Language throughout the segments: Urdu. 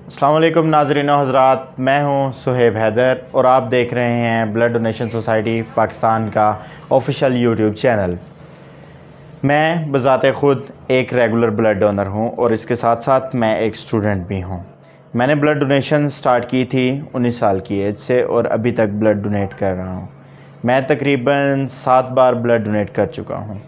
السلام علیکم ناظرین و حضرات، میں ہوں صہیب حیدر اور آپ دیکھ رہے ہیں بلڈ ڈونیشن سوسائٹی پاکستان کا آفیشیل یوٹیوب چینل۔ میں بذات خود ایک ریگولر بلڈ ڈونر ہوں اور اس کے ساتھ ساتھ میں ایک اسٹوڈنٹ بھی ہوں۔ میں نے بلڈ ڈونیشن سٹارٹ کی تھی 19 سال کی ایج سے اور ابھی تک بلڈ ڈونیٹ کر رہا ہوں۔ میں تقریباً 7 بار بلڈ ڈونیٹ کر چکا ہوں،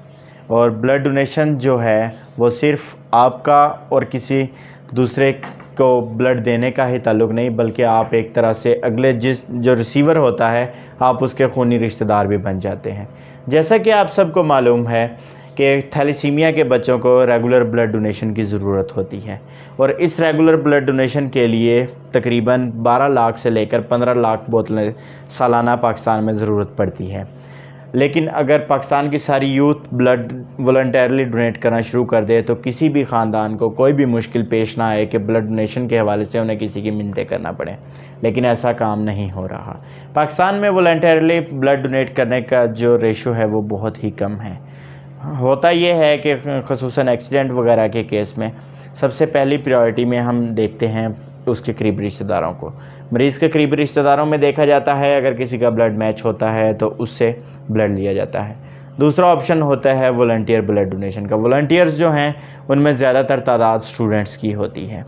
اور بلڈ ڈونیشن جو ہے وہ صرف آپ کا اور کسی دوسرے کو بلڈ دینے کا ہی تعلق نہیں، بلکہ آپ ایک طرح سے اگلے جو ریسیور ہوتا ہے آپ اس کے خونی رشتہ دار بھی بن جاتے ہیں۔ جیسا کہ آپ سب کو معلوم ہے کہ تھیلیسیمیا کے بچوں کو ریگولر بلڈ ڈونیشن کی ضرورت ہوتی ہے، اور اس ریگولر بلڈ ڈونیشن کے لیے تقریباً 12 لاکھ سے لے کر 15 لاکھ بوتلیں سالانہ پاکستان میں ضرورت پڑتی ہے۔ لیکن اگر پاکستان کی ساری یوتھ بلڈ والنٹیرلی ڈونیٹ کرنا شروع کر دے تو کسی بھی خاندان کو کوئی بھی مشکل پیش نہ آئے کہ بلڈ ڈونیشن کے حوالے سے انہیں کسی کی منتیں کرنا پڑے، لیکن ایسا کام نہیں ہو رہا۔ پاکستان میں والنٹیرلی بلڈ ڈونیٹ کرنے کا جو ریشو ہے وہ بہت ہی کم ہے۔ ہوتا یہ ہے کہ خصوصاً ایکسیڈنٹ وغیرہ کے کیس میں سب سے پہلی پریورٹی میں ہم دیکھتے ہیں اس کے قریبی رشتہ داروں کو۔ مریض کے قریبی رشتہ داروں میں دیکھا جاتا ہے، اگر کسی کا بلڈ میچ ہوتا ہے تو اس سے بلڈ لیا جاتا ہے۔ دوسرا آپشن ہوتا ہے والنٹیئر بلڈ ڈونیشن کا۔ والنٹیئرز جو ہیں ان میں زیادہ تر تعداد اسٹوڈنٹس کی ہوتی ہے۔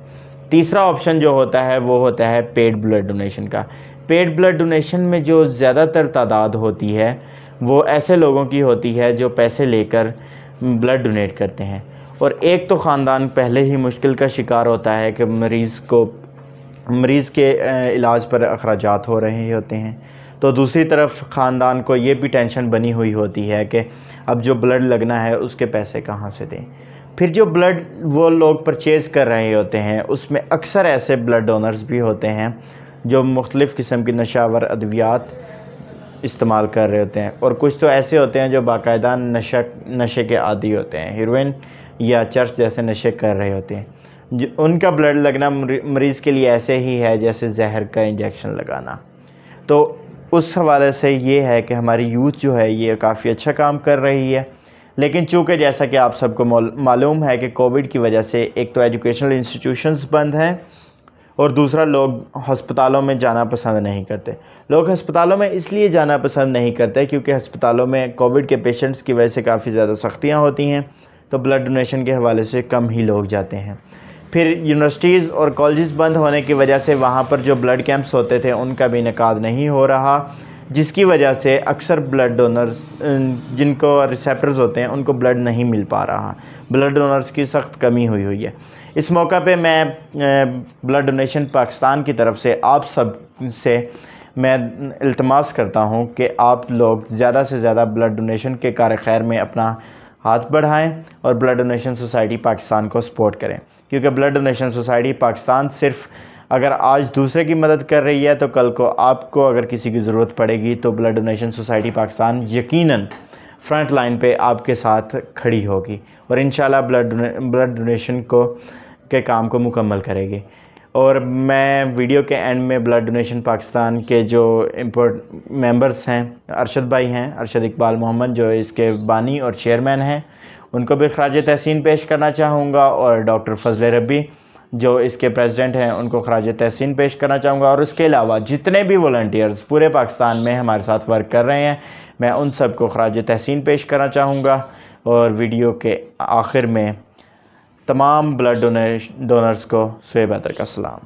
تیسرا آپشن جو ہوتا ہے وہ ہوتا ہے پیڈ بلڈ ڈونیشن کا۔ پیڈ بلڈ ڈونیشن میں جو زیادہ تر تعداد ہوتی ہے وہ ایسے لوگوں کی ہوتی ہے جو پیسے لے کر بلڈ ڈونیٹ کرتے ہیں، اور ایک تو خاندان پہلے ہی مشکل کا شکار ہوتا ہے کہ مریض کے علاج پر اخراجات ہو رہے ہوتے ہیں، تو دوسری طرف خاندان کو یہ بھی ٹینشن بنی ہوئی ہوتی ہے کہ اب جو بلڈ لگنا ہے اس کے پیسے کہاں سے دیں۔ پھر جو بلڈ وہ لوگ پرچیز کر رہے ہوتے ہیں اس میں اکثر ایسے بلڈ ڈونرز بھی ہوتے ہیں جو مختلف قسم کی نشہ آور ادویات استعمال کر رہے ہوتے ہیں، اور کچھ تو ایسے ہوتے ہیں جو باقاعدہ نشے کے عادی ہوتے ہیں، ہیروئن یا چرس جیسے نشے کر رہے ہوتے ہیں۔ ان کا بلڈ لگنا مریض کے لیے ایسے ہی ہے جیسے زہر کا انجیکشن لگانا۔ تو اس حوالے سے یہ ہے کہ ہماری یوتھ جو ہے یہ کافی اچھا کام کر رہی ہے، لیکن چونکہ جیسا کہ آپ سب کو معلوم ہے کہ کووڈ کی وجہ سے ایک تو ایجوکیشنل انسٹیٹیوشنز بند ہیں، اور دوسرا لوگ ہسپتالوں میں جانا پسند نہیں کرتے۔ لوگ ہسپتالوں میں اس لیے جانا پسند نہیں کرتے کیونکہ ہسپتالوں میں کووڈ کے پیشنٹس کی وجہ سے کافی زیادہ سختیاں ہوتی ہیں، تو بلڈ ڈونیشن کے حوالے سے کم ہی لوگ جاتے ہیں۔ پھر یونیورسٹیز اور کالجز بند ہونے کی وجہ سے وہاں پر جو بلڈ کیمپس ہوتے تھے ان کا بھی انعقاد نہیں ہو رہا، جس کی وجہ سے اکثر بلڈ ڈونرز جن کو ریسیپٹرز ہوتے ہیں ان کو بلڈ نہیں مل پا رہا۔ بلڈ ڈونرز کی سخت کمی ہوئی ہے۔ اس موقع پہ میں بلڈ ڈونیشن پاکستان کی طرف سے آپ سب سے میں التماس کرتا ہوں کہ آپ لوگ زیادہ سے زیادہ بلڈ ڈونیشن کے کار خیر میں اپنا ہاتھ بڑھائیں اور بلڈ ڈونیشن سوسائٹی پاکستان کو سپورٹ کریں، کیونکہ بلڈ ڈونیشن سوسائٹی پاکستان صرف اگر آج دوسرے کی مدد کر رہی ہے تو کل کو آپ کو اگر کسی کی ضرورت پڑے گی تو بلڈ ڈونیشن سوسائٹی پاکستان یقیناً فرنٹ لائن پہ آپ کے ساتھ کھڑی ہوگی، اور انشاءاللہ بلڈ ڈونیشن کے کام کو مکمل کرے گی۔ اور میں ویڈیو کے اینڈ میں بلڈ ڈونیشن پاکستان کے جو ممبرز ہیں، ارشد بھائی ہیں، ارشد اقبال محمد جو اس کے بانی اور چیئرمین ہیں، ان کو بھی خراج تحسین پیش کرنا چاہوں گا، اور ڈاکٹر فضل ربی جو اس کے پریزیڈنٹ ہیں ان کو خراج تحسین پیش کرنا چاہوں گا، اور اس کے علاوہ جتنے بھی والنٹیئرز پورے پاکستان میں ہمارے ساتھ ورک کر رہے ہیں میں ان سب کو خراج تحسین پیش کرنا چاہوں گا۔ اور ویڈیو کے آخر میں تمام بلڈ ڈونرز کو صہیب حیدر کا سلام۔